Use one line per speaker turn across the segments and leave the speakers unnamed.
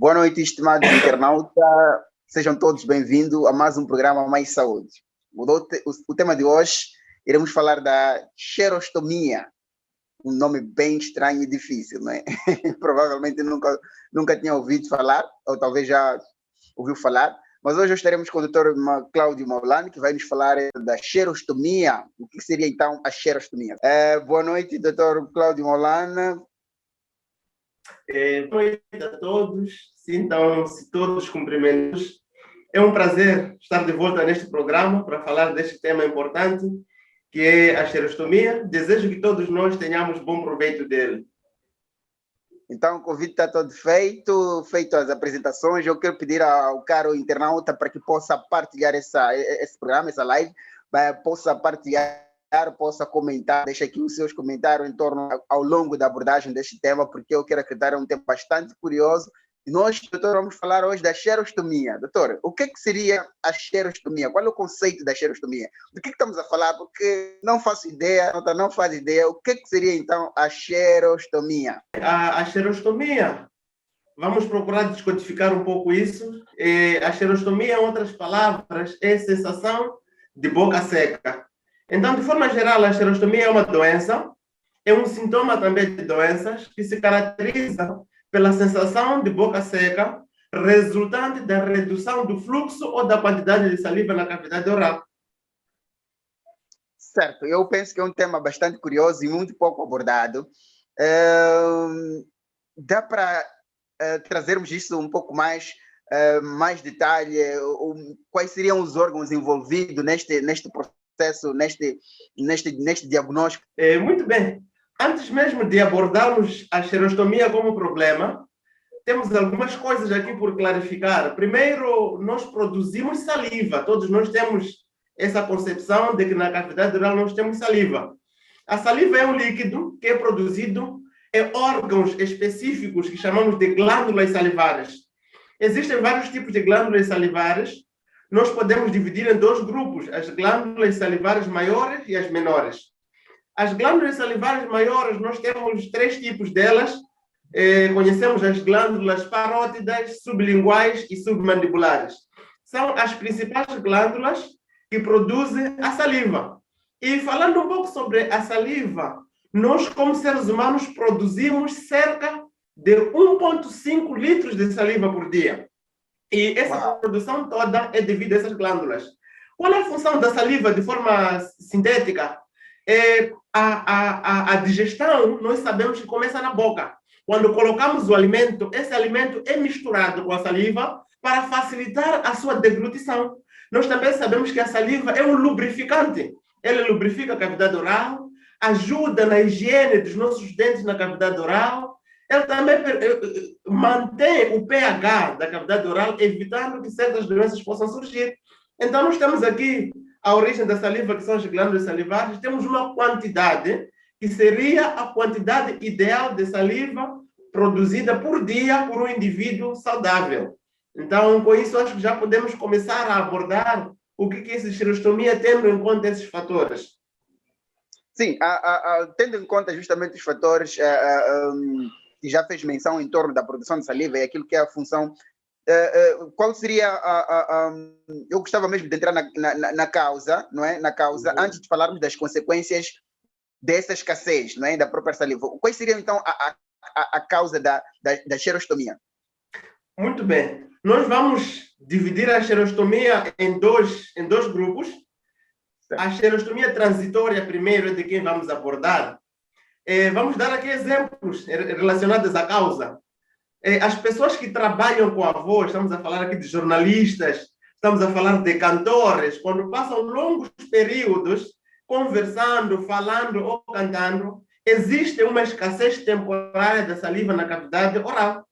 Boa noite, estimados internautas. Sejam todos bem-vindos a mais um programa Mais Saúde. O tema de hoje, iremos falar da xerostomia. Um nome bem estranho e difícil, não é? Provavelmente nunca tinha ouvido falar, ou talvez já ouviu falar. Mas hoje estaremos com o Dr. Cláudio Maulani, que vai nos falar da xerostomia. O que seria, então, a xerostomia? Boa noite, Dr. Cláudio Maulani.
Boa noite a todos, sintam-se todos cumprimentos. É um prazer estar de volta neste programa para falar deste tema importante, que é a xerostomia. Desejo que todos nós tenhamos bom proveito dele.
Então, o convite está todo feito as apresentações. Eu quero pedir ao caro internauta para que possa partilhar esse programa, essa live, possa partilhar, possa comentar, deixe aqui os seus comentários em torno ao longo da abordagem deste tema, porque eu quero acreditar é um tema bastante curioso. E nós, doutor, vamos falar hoje da xerostomia. Doutor, o que seria a xerostomia? Qual é o conceito da xerostomia? Do que estamos a falar? Porque não faço ideia, não faz ideia. O que seria, então, a xerostomia?
A xerostomia, vamos procurar descodificar um pouco isso. A xerostomia, em outras palavras, é sensação de boca seca. Então, de forma geral, a xerostomia é uma doença, é um sintoma também de doenças que se caracteriza pela sensação de boca seca, resultante da redução do fluxo ou da quantidade de saliva na cavidade oral.
Certo, eu penso que é um tema bastante curioso e muito pouco abordado. Dá para trazermos isso um pouco mais detalhe? Quais seriam os órgãos envolvidos neste processo, neste diagnóstico?
Muito bem. Antes mesmo de abordarmos a xerostomia como problema, temos algumas coisas aqui por clarificar. Primeiro, nós produzimos saliva. Todos nós temos essa concepção de que na cavidade oral nós temos saliva. A saliva é um líquido que é produzido em órgãos específicos que chamamos de glândulas salivares. Existem vários tipos de glândulas salivares. Nós podemos dividir em dois grupos, as glândulas salivares maiores e as menores. As glândulas salivares maiores, nós temos três tipos delas. Conhecemos as glândulas parótidas, sublinguais e submandibulares. São as principais glândulas que produzem a saliva. E falando um pouco sobre a saliva, nós, como seres humanos, produzimos cerca de 1,5 litros de saliva por dia. E essa produção toda é devido a essas glândulas. Qual é a função da saliva de forma sintética? A digestão, nós sabemos que começa na boca. Quando colocamos o alimento, esse alimento é misturado com a saliva para facilitar a sua deglutição. Nós também sabemos que a saliva é um lubrificante. Ela lubrifica a cavidade oral, ajuda na higiene dos nossos dentes na cavidade oral. Ela também mantém o pH da cavidade oral, evitando que certas doenças possam surgir. Então, nós temos aqui a origem da saliva, que são as glândulas salivares. Temos uma quantidade que seria a quantidade ideal de saliva produzida por dia por um indivíduo saudável. Então, com isso, acho que já podemos começar a abordar o que é essa xerostomia, tendo em conta esses fatores.
Sim, tendo em conta justamente os fatores que já fez menção em torno da produção de saliva e aquilo que é a função, qual seria eu gostava mesmo de entrar na causa, não é? Na causa, antes de falarmos das consequências dessa escassez, não é? Da própria saliva. Qual seria, então, a causa da xerostomia?
Muito bem. Nós vamos dividir a xerostomia em dois grupos. Certo. A xerostomia transitória, primeiro, é de quem vamos abordar. Vamos dar aqui exemplos relacionados à causa. As pessoas que trabalham com a voz, estamos a falar aqui de jornalistas, estamos a falar de cantores, quando passam longos períodos conversando, falando ou cantando, existe uma escassez temporária da saliva na cavidade oral.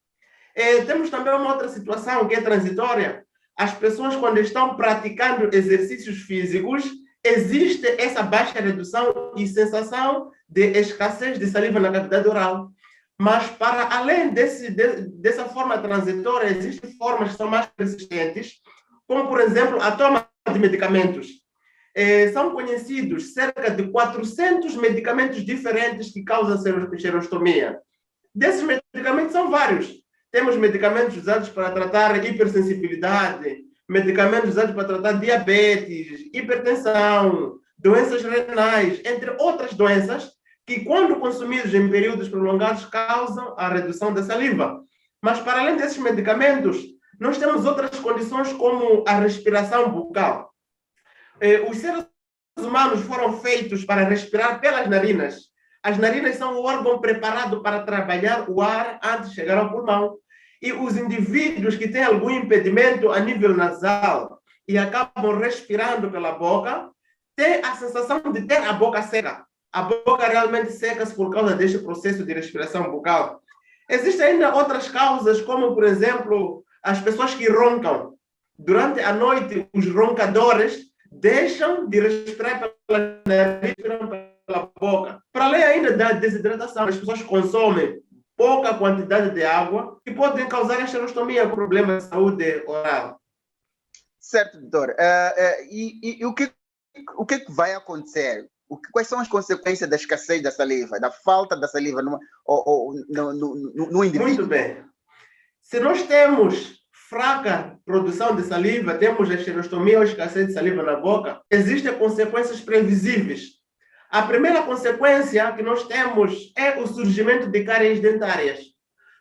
Temos também uma outra situação que é transitória. As pessoas, quando estão praticando exercícios físicos, existe essa baixa redução e sensação de escassez de saliva na cavidade oral. Mas, para além dessa forma transitória, existem formas que são mais persistentes, como, por exemplo, a toma de medicamentos. São conhecidos cerca de 400 medicamentos diferentes que causam xerostomia. Desses medicamentos são vários. temos medicamentos usados para tratar hipersensibilidade, medicamentos usados para tratar diabetes, hipertensão, doenças renais, entre outras doenças que, quando consumidos em períodos prolongados, causam a redução da saliva. Mas, para além desses medicamentos, nós temos outras condições como a respiração bucal. Os seres humanos foram feitos para respirar pelas narinas. As narinas são o órgão preparado para trabalhar o ar antes de chegar ao pulmão. E os indivíduos que têm algum impedimento a nível nasal e acabam respirando pela boca, têm a sensação de ter a boca seca. A boca realmente seca-se por causa deste processo de respiração bucal. Existem ainda outras causas, como, por exemplo, as pessoas que roncam. Durante a noite, os roncadores deixam de respirar pela nariz, respiram pela boca. Para além ainda da desidratação, as pessoas consomem pouca quantidade de água que podem causar a xerostomia, problema de saúde oral.
Certo, doutor. E o que vai acontecer? Quais são as consequências da escassez da saliva, da falta da saliva no indivíduo?
Muito bem. Se nós temos fraca produção de saliva, temos a xerostomia ou escassez de saliva na boca, existem consequências previsíveis. A primeira consequência que nós temos é o surgimento de cáries dentárias.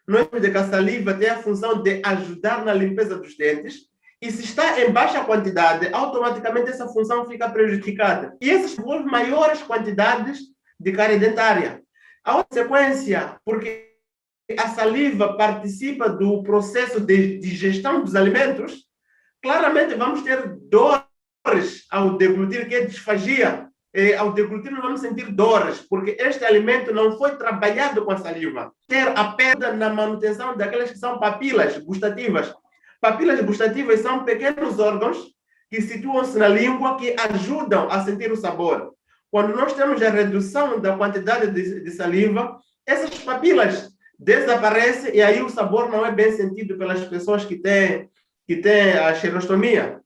Nós temos que a saliva tem a função de ajudar na limpeza dos dentes, e se está em baixa quantidade, automaticamente essa função fica prejudicada. E essas envolvem maiores quantidades de cárie dentária. A consequência, porque a saliva participa do processo de digestão dos alimentos, claramente vamos ter dores ao deglutir, que é disfagia. Ao deglutir não vamos sentir dores, porque este alimento não foi trabalhado com a saliva. Ter a perda na manutenção daquelas que são papilas gustativas. Papilas gustativas são pequenos órgãos que situam-se na língua que ajudam a sentir o sabor. Quando nós temos a redução da quantidade de saliva, essas papilas desaparecem e aí o sabor não é bem sentido pelas pessoas que têm a xerostomia.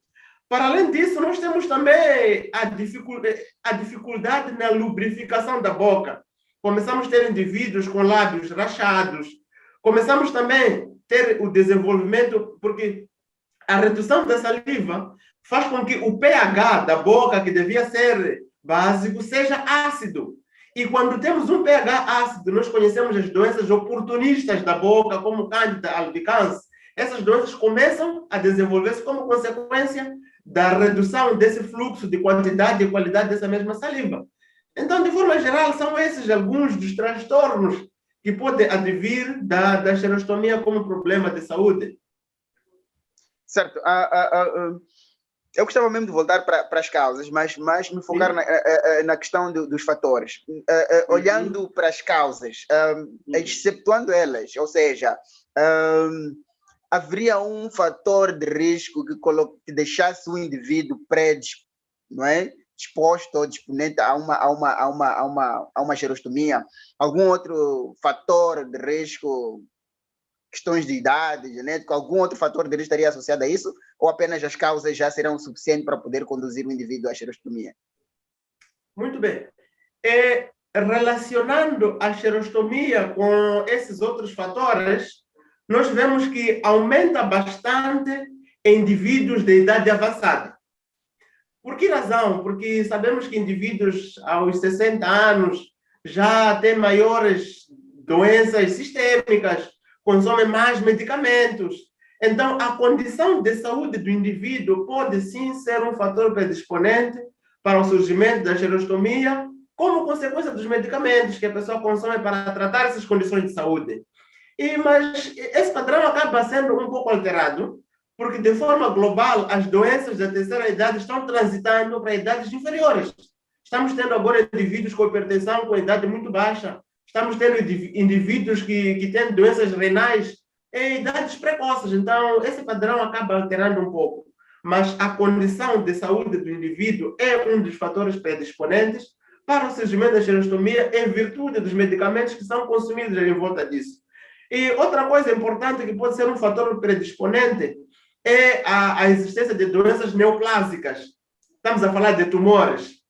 Para além disso, nós temos também a dificuldade na lubrificação da boca. Começamos a ter indivíduos com lábios rachados. Começamos também a ter o desenvolvimento, porque a redução da saliva faz com que o pH da boca, que devia ser básico, seja ácido. E quando temos um pH ácido, nós conhecemos as doenças oportunistas da boca, como Candida albicans. Essas doenças começam a desenvolver-se como consequência da redução desse fluxo de quantidade e qualidade dessa mesma saliva. Então, de forma geral, são esses alguns dos transtornos que podem advir da xerostomia como problema de saúde.
Certo. Eu gostava mesmo de voltar para as causas, mas me focar na questão dos fatores. Olhando para as causas, excetuando elas, ou seja, haveria um fator de risco que deixasse o indivíduo não é? Exposto ou disponente a uma xerostomia? Algum outro fator de risco, questões de idade, genética, algum outro fator de risco estaria associado a isso? Ou apenas as causas já serão suficientes para poder conduzir o indivíduo à xerostomia?
Muito bem. Relacionando a xerostomia com esses outros fatores, nós vemos que aumenta bastante em indivíduos de idade avançada. Por que razão? Porque sabemos que indivíduos aos 60 anos já têm maiores doenças sistêmicas, consomem mais medicamentos. Então, a condição de saúde do indivíduo pode sim ser um fator predisponente para o surgimento da xerostomia, como consequência dos medicamentos que a pessoa consome para tratar essas condições de saúde. Mas esse padrão acaba sendo um pouco alterado, porque de forma global as doenças da terceira idade estão transitando para idades inferiores. Estamos tendo agora indivíduos com hipertensão com idade muito baixa. Estamos tendo indivíduos que têm doenças renais em idades precoces. Então, esse padrão acaba alterando um pouco. Mas a condição de saúde do indivíduo é um dos fatores predisponentes para o surgimento da xerostomia em virtude dos medicamentos que são consumidos em volta disso. E outra coisa importante que pode ser um fator predisponente é a existência de doenças neoplásicas. Estamos a falar de tumores.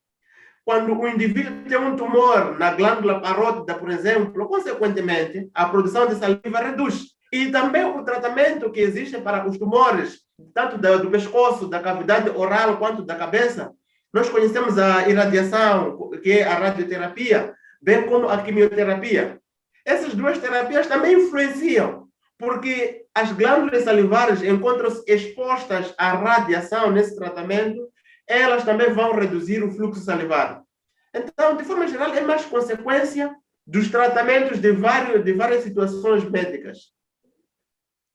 Quando o indivíduo tem um tumor na glândula parótida, por exemplo, consequentemente, a produção de saliva reduz. E também o tratamento que existe para os tumores, tanto do pescoço, da cavidade oral, quanto da cabeça. Nós conhecemos a irradiação, que é a radioterapia, bem como a quimioterapia. Essas duas terapias também influenciam, porque as glândulas salivares encontram-se expostas à radiação nesse tratamento, elas também vão reduzir o fluxo salivar. Então, de forma geral, é mais consequência dos tratamentos de várias situações médicas.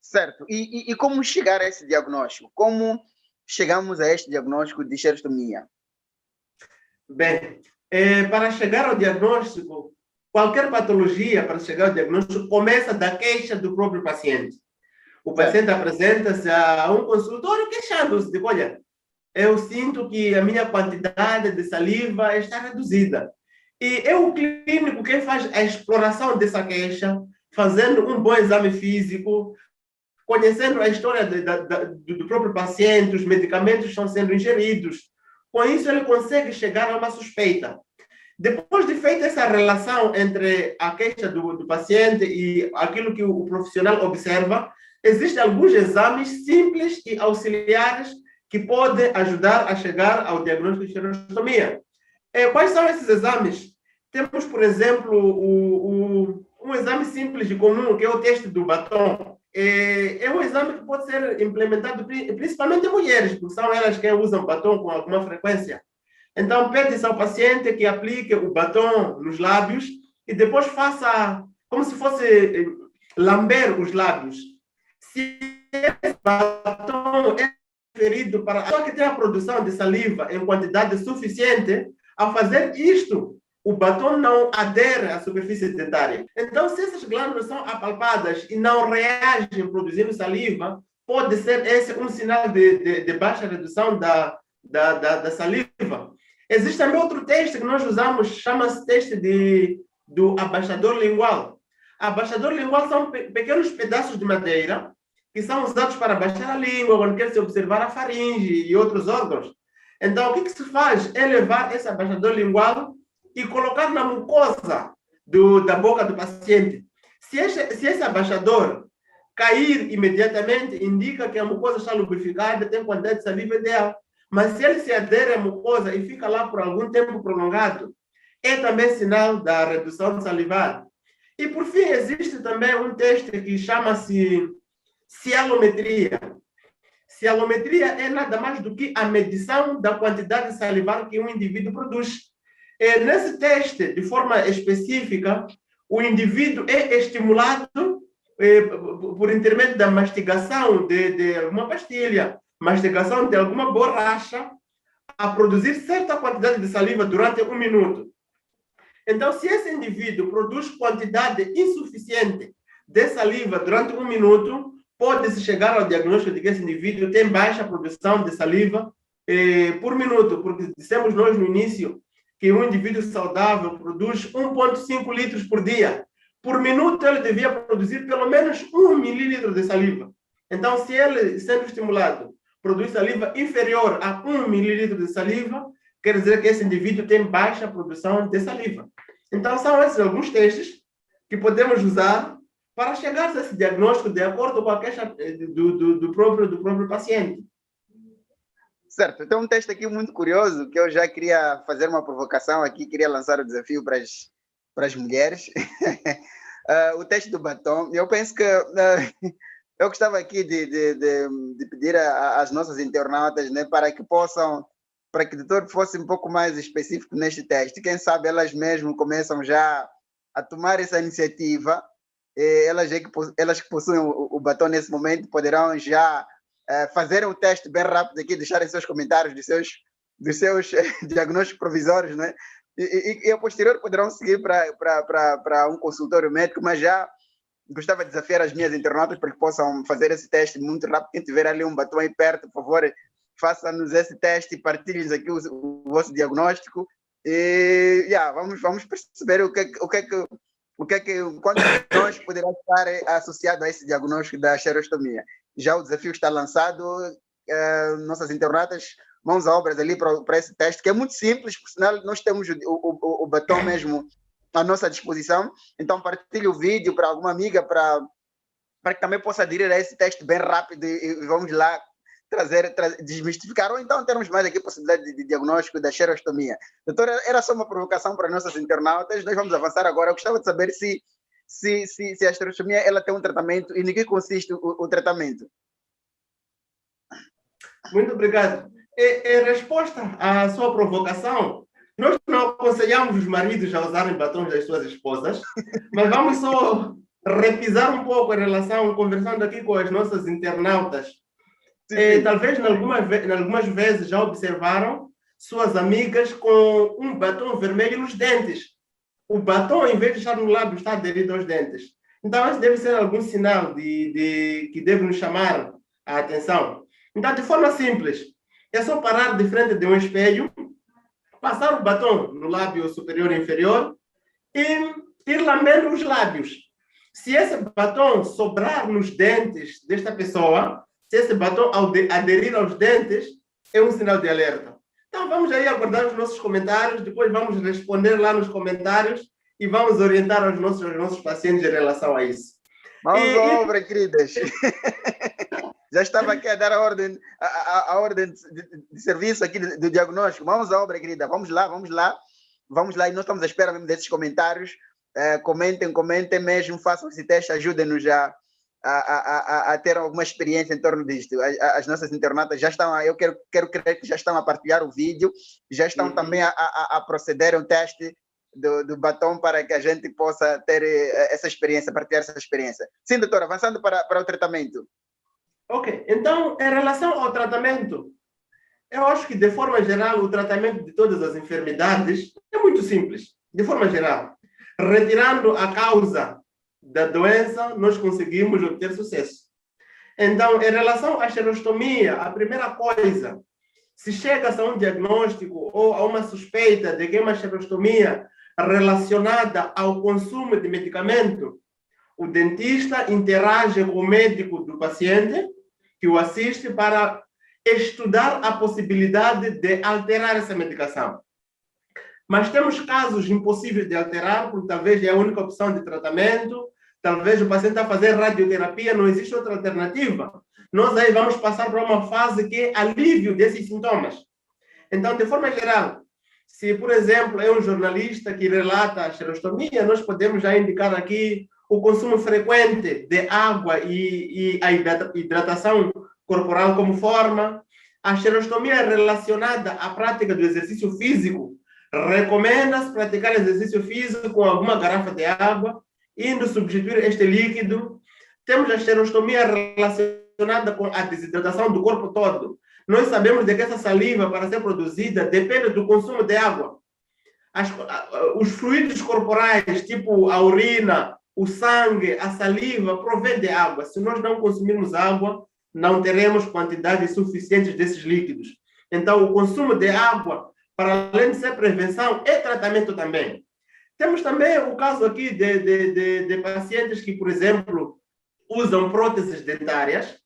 Certo. E como chegar a esse diagnóstico? Como chegamos a este diagnóstico de xerostomia?
Bem, para chegar ao diagnóstico, qualquer patologia, para chegar ao diagnóstico, começa da queixa do próprio paciente. O paciente apresenta-se a um consultório queixando-se de, olha, eu sinto que a minha quantidade de saliva está reduzida. E é o clínico quem faz a exploração dessa queixa, fazendo um bom exame físico, conhecendo a história do próprio paciente, os medicamentos estão sendo ingeridos. Com isso, ele consegue chegar a uma suspeita. Depois de feita essa relação entre a queixa do paciente e aquilo que o profissional observa, existem alguns exames simples e auxiliares que podem ajudar a chegar ao diagnóstico de xerostomia. Quais são esses exames? Temos, por exemplo, um exame simples e comum, que é o teste do batom. É um exame que pode ser implementado principalmente em mulheres, porque são elas que usam batom com alguma frequência. Então, pede-se ao paciente que aplique o batom nos lábios e depois faça como se fosse lamber os lábios. Se esse batom é referido para a pessoa que tem a produção de saliva em quantidade suficiente, ao fazer isto, o batom não adere à superfície dentária. Então, se essas glândulas são apalpadas e não reagem produzindo saliva, pode ser esse um sinal de baixa redução da saliva. Existe também outro teste que nós usamos, chama-se teste do abaixador lingual. Abaixador lingual são pequenos pedaços de madeira que são usados para abaixar a língua, quando quer se observar a faringe e outros órgãos. Então, o que se faz é levar esse abaixador lingual e colocar na mucosa da boca do paciente. Se esse abaixador cair imediatamente, indica que a mucosa está lubrificada, tem quantidade de saliva ideal. Mas se ele se adere à mucosa e fica lá por algum tempo prolongado, é também sinal da redução salivar. E, por fim, existe também um teste que chama-se cialometria. Cialometria é nada mais do que a medição da quantidade salivar que um indivíduo produz. Nesse teste, de forma específica, o indivíduo é estimulado por intermédio da mastigação de alguma pastilha, mastigação de alguma borracha, a produzir certa quantidade de saliva durante 1 minuto. Então, se esse indivíduo produz quantidade insuficiente de saliva durante 1 minuto, pode-se chegar ao diagnóstico de que esse indivíduo tem baixa produção de saliva por minuto, porque dissemos nós no início que um indivíduo saudável produz 1,5 litros por dia. Por minuto, ele devia produzir pelo menos 1 mililitro de saliva. Então, se ele, sendo estimulado, produz saliva inferior a 1 mililitro de saliva, quer dizer que esse indivíduo tem baixa produção de saliva. Então, são esses alguns testes que podemos usar para chegar a esse diagnóstico de acordo com a queixa do próprio paciente.
Certo, tem um teste aqui muito curioso que eu já queria fazer uma provocação aqui, queria lançar o desafio para as mulheres. O teste do batom. Eu penso que eu gostava aqui de pedir às nossas internautas, né, para que o doutor fosse um pouco mais específico neste teste. Quem sabe elas mesmas começam já a tomar essa iniciativa. Elas que possuem o batom nesse momento poderão já fazer um teste bem rápido aqui, deixarem seus comentários dos seus diagnósticos provisórios, né? E a posterior poderão seguir para um consultório médico, mas já gostava de desafiar as minhas internautas para que possam fazer esse teste muito rápido. Quem tiver ali um batom aí perto, por favor, faça-nos esse teste e partilhem aqui o vosso diagnóstico. E vamos perceber quantos nós poderá estar associado a esse diagnóstico da xerostomia. Já o desafio está lançado, nossas internautas, mãos a obras ali para esse teste, que é muito simples, por sinal nós temos o batom mesmo à nossa disposição. Então partilhe o vídeo para alguma amiga, para para que também possa aderir a esse teste bem rápido e vamos lá desmistificar, ou então termos mais aqui a possibilidade de diagnóstico da xerostomia. Doutora, era só uma provocação para nossas internautas, nós vamos avançar agora. Eu gostava de saber se a xerostomia ela tem um tratamento e em que consiste o tratamento.
Muito obrigado. Em resposta à sua provocação, nós não aconselhamos os maridos a usarem batons das suas esposas, mas vamos só repisar um pouco em relação, conversando aqui com as nossas internautas. Talvez, em algumas vezes, já observaram suas amigas com um batom vermelho nos dentes. O batom, em vez de estar no lábio, está aderido aos dentes. Então, esse deve ser algum sinal que deve nos chamar a atenção. Então, de forma simples, é só parar de frente de um espelho, passar o batom no lábio superior e inferior e ir lambendo os lábios. Se esse batom sobrar nos dentes desta pessoa, se esse batom aderir aos dentes, é um sinal de alerta. Então, vamos aí aguardar os nossos comentários, depois vamos responder lá nos comentários e vamos orientar os nossos pacientes em relação a isso.
Vamos à obra, queridas. Já estava aqui a dar a ordem de serviço aqui do diagnóstico. Vamos à obra, querida. Vamos lá. E nós estamos à espera mesmo desses comentários. Comentem mesmo, façam esse teste, ajudem-nos a ter alguma experiência em torno disto. As nossas internautas já estão, eu quero crer que já estão a partilhar o vídeo, já estão também a proceder a um teste do batom para que a gente possa ter essa experiência, partilhar essa experiência. Sim, doutora, avançando para o tratamento.
Ok, então, em relação ao tratamento, eu acho que, de forma geral, o tratamento de todas as enfermidades é muito simples, de forma geral. Retirando a causa da doença, nós conseguimos obter sucesso. Então, em relação à xerostomia, a primeira coisa, se chega-se a um diagnóstico ou a uma suspeita de que é uma xerostomia relacionada ao consumo de medicamento, o dentista interage com o médico do paciente, que o assiste, para estudar a possibilidade de alterar essa medicação. Mas temos casos impossíveis de alterar, porque talvez é a única opção de tratamento, talvez o paciente está a fazer radioterapia, não existe outra alternativa. Nós aí vamos passar para uma fase que é alívio desses sintomas. Então, de forma geral, se, por exemplo, é um jornalista que relata a xerostomia, nós podemos já indicar aqui o consumo frequente de água e a hidratação corporal como forma. A xerostomia relacionada à prática do exercício físico, recomenda-se praticar exercício físico com alguma garrafa de água, indo substituir este líquido. Temos a xerostomia relacionada com a desidratação do corpo todo. Nós sabemos de que essa saliva, para ser produzida, depende do consumo de água. Os fluidos corporais, tipo a urina, o sangue, a saliva, provém de água. Se nós não consumirmos água, não teremos quantidades suficientes desses líquidos. Então, o consumo de água, para além de ser prevenção, é tratamento também. Temos também o caso aqui de pacientes que, por exemplo, usam próteses dentárias.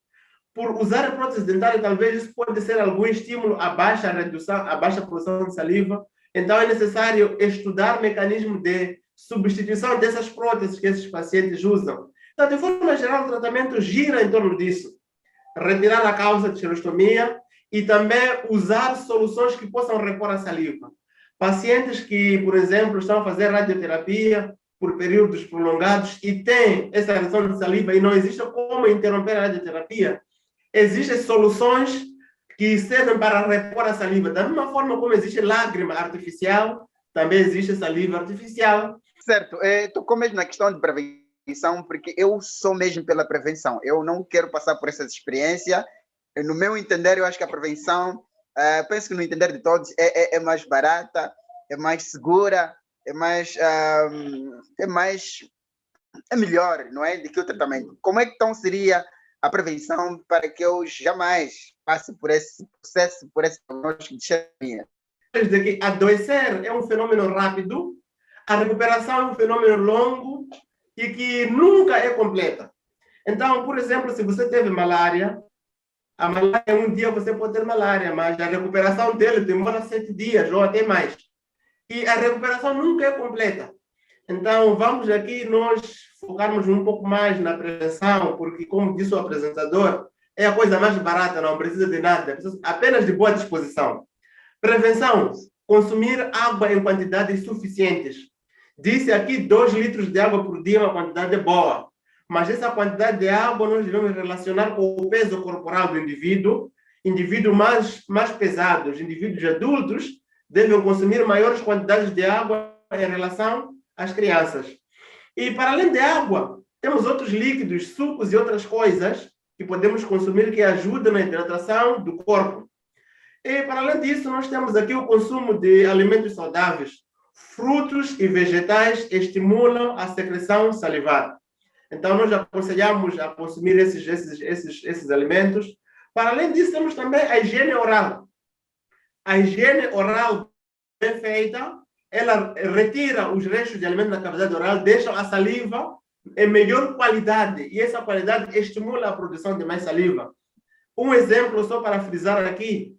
Por usar próteses dentárias, talvez isso pode ser algum estímulo à baixa produção de saliva. Então, é necessário estudar mecanismos de substituição dessas próteses que esses pacientes usam. Então, de forma geral, o tratamento gira em torno disso. Retirar a causa de xerostomia e também usar soluções que possam repor a saliva. Pacientes que, por exemplo, estão a fazer radioterapia por períodos prolongados e têm essa redução de saliva e não existe como interromper a radioterapia, existem soluções que servem para repor a saliva. Da mesma forma como existe lágrima artificial, também existe saliva artificial.
Certo. Tocou mesmo na questão de prevenção, porque eu sou mesmo pela prevenção. Eu não quero passar por essa experiência. No meu entender, eu acho que a prevenção, penso que no entender de todos, é mais barata, é mais segura, é melhor, não é? Do que o tratamento. Como é que então seria a prevenção para que eu jamais passe por esse processo, por esse diagnóstico de xerostomia?
De que adoecer é um fenômeno rápido, a recuperação é um fenômeno longo e que nunca é completa. Então, por exemplo, se você teve malária, a malária, um dia você pode ter malária, mas a recuperação dele demora 7 dias ou até mais. E a recuperação nunca é completa. Então, vamos aqui nós focarmos um pouco mais na prevenção, porque, como disse o apresentador, é a coisa mais barata, não precisa de nada, precisa apenas de boa disposição. Prevenção, consumir água em quantidades suficientes. Disse aqui 2 litros de água por dia, uma quantidade boa. Mas essa quantidade de água nós devemos relacionar com o peso corporal do indivíduo. Indivíduos mais pesados, indivíduos adultos, devem consumir maiores quantidades de água em relação às crianças. E para além de água, temos outros líquidos, sucos e outras coisas que podemos consumir que ajudam na hidratação do corpo. E para além disso, nós temos aqui o consumo de alimentos saudáveis. Frutos e vegetais estimulam a secreção salivar. Então, nós aconselhamos a consumir esses alimentos. Para além disso, temos também a higiene oral. A higiene oral bem feita, ela retira os restos de alimentos na cavidade oral, deixa a saliva em melhor qualidade, e essa qualidade estimula a produção de mais saliva. Um exemplo, só para frisar aqui,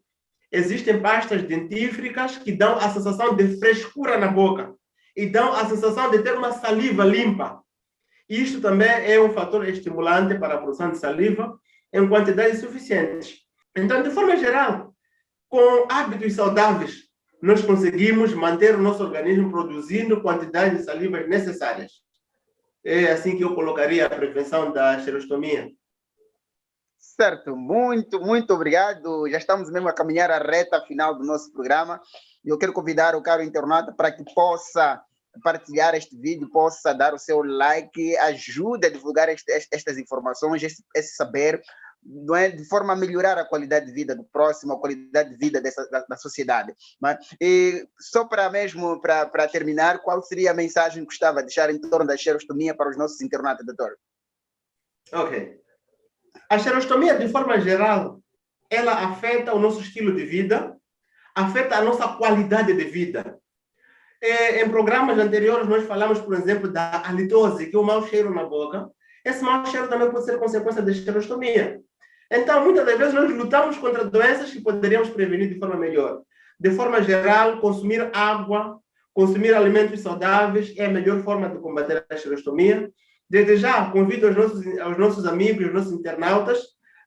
existem pastas dentífricas que dão a sensação de frescura na boca e dão a sensação de ter uma saliva limpa. Isto também é um fator estimulante para a produção de saliva em quantidades suficientes. Então, de forma geral, com hábitos saudáveis, nós conseguimos manter o nosso organismo produzindo quantidades de salivas necessárias. É assim que eu colocaria a prevenção da xerostomia.
Certo, muito obrigado. Já estamos mesmo a caminhar a reta final do nosso programa. Eu quero convidar o caro internauta para que possa partilhar este vídeo, possa dar o seu like, ajude a divulgar estas informações, esse saber, não é? De forma a melhorar a qualidade de vida do próximo, a qualidade de vida da sociedade. Mas, e só para terminar, qual seria a mensagem que gostava de deixar em torno da xerostomia para os nossos internautas, doutor?
Ok. A xerostomia, de forma geral, ela afeta o nosso estilo de vida, afeta a nossa qualidade de vida. Em programas anteriores, nós falamos, por exemplo, da halitose, que é o mau cheiro na boca. Esse mau cheiro também pode ser consequência da xerostomia. Então, muitas das vezes, nós lutamos contra doenças que poderíamos prevenir de forma melhor. De forma geral, consumir água, consumir alimentos saudáveis é a melhor forma de combater a xerostomia. Desde já, convido aos nossos amigos, aos nossos internautas,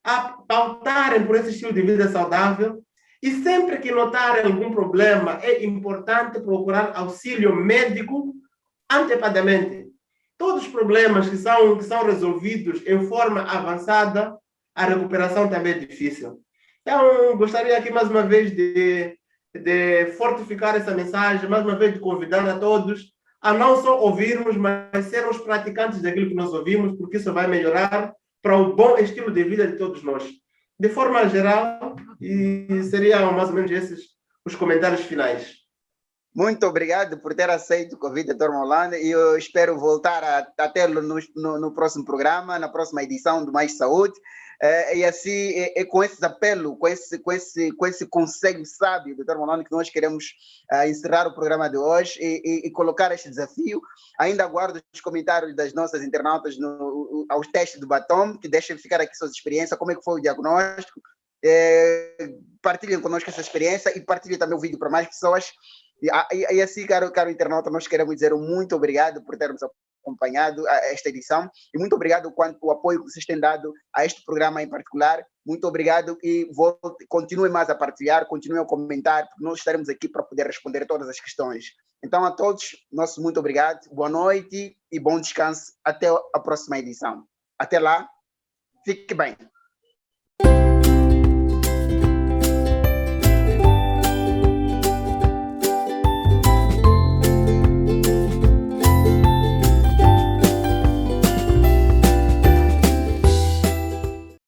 a pautarem por esse estilo de vida saudável. E sempre que notarem algum problema, é importante procurar auxílio médico antepadamente. Todos os problemas que são resolvidos em forma avançada, a recuperação também é difícil. Então, gostaria aqui mais uma vez de fortificar essa mensagem, mais uma vez de convidar a todos a não só ouvirmos, mas sermos praticantes daquilo que nós ouvimos, porque isso vai melhorar para o bom estilo de vida de todos nós. De forma geral, e seriam mais ou menos esses os comentários finais.
Muito obrigado por ter aceito o convite, Dr. Maulana, e eu espero voltar a tê-lo no próximo programa, na próxima edição do Mais Saúde. E assim, com esse apelo, com esse conselho sábio, Dr. Maulana, que nós queremos encerrar o programa de hoje e colocar este desafio. Ainda aguardo os comentários das nossas internautas aos testes do batom, que deixem ficar aqui suas experiências, como é que foi o diagnóstico. Partilhem conosco essa experiência e partilhem também o vídeo para mais pessoas. E assim, caro internauta, nós queremos dizer muito obrigado por termos acompanhado esta edição e muito obrigado quanto o apoio que vocês têm dado a este programa em particular. Muito obrigado e continuem mais a partilhar, continuem a comentar, porque nós estaremos aqui para poder responder todas as questões. Então, a todos, nosso muito obrigado, boa noite e bom descanso. Até a próxima edição. Até lá, fique bem.